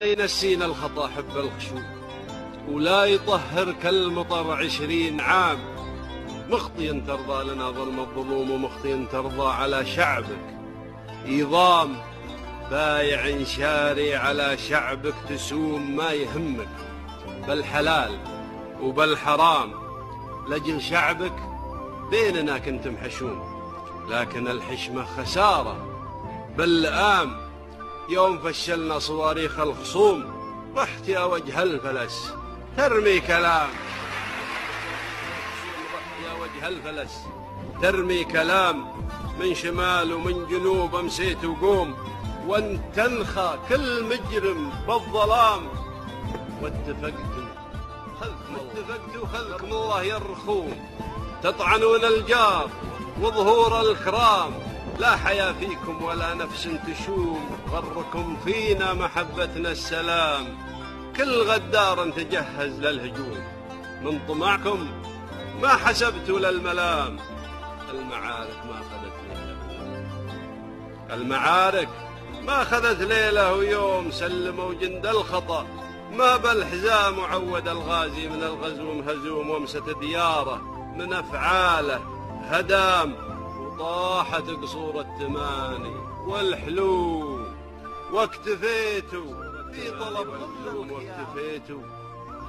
ينسينا الخطا حب الخشوع، ولا يطهرك المطر 20 عام. مخطي ترضى لنا ظلم الظلوم، ومخطي ترضى على شعبك إيضام. بايع شاري على شعبك تسوم، ما يهمك بالحلال وبالحرام. لجل شعبك بيننا كنت محشوم، لكن الحشمة خسارة باللئام. يوم فشلنا صواريخ الخصوم، رحت يا وجه الفلس ترمي كلام. رحت يا وجه الفلس ترمي كلام، من شمال ومن جنوب امسيت وقوم، وانت تنخى كل مجرم بالظلام. واتفقتوا خذكم الله يرخوم، تطعنون الجار وظهور الكرام. لا حيا فيكم ولا نفس تشوم، غركم فينا محبتنا السلام. كل غدار تجهز للهجوم، من طمعكم ما حسبتوا للملام. المعارك ما أخذت ليلة ويوم، سلموا جند الخطأ ما بالحزام. وعود الغازي من الغزو مهزوم، وامست دياره من أفعاله هدام. وطاحت قصور التماني والحلوم، واكتفيتوا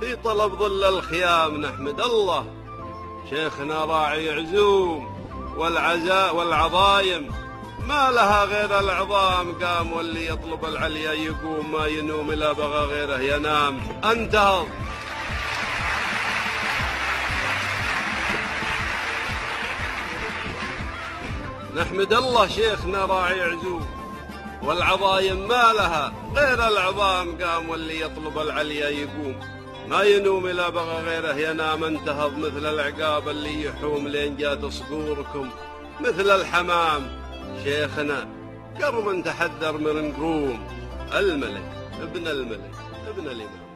في طلب ظل الخيام. نحمد الله شيخنا راعي عزوم، والعظايم ما لها غير العظام. قام واللي يطلب العليا يقوم، ما ينوم إلا بغى غيره ينام. انتهض نحمد الله شيخنا راعي عزوم، والعظايم ما لها غير العظام. قام واللي يطلب العليا يقوم، ما ينوم إلا بغى غيره ينام. انتهض مثل العقاب اللي يحوم، لين جات صقوركم مثل الحمام. شيخنا قرب تحذر من نقوم، الملك ابن الملك ابن الإمام.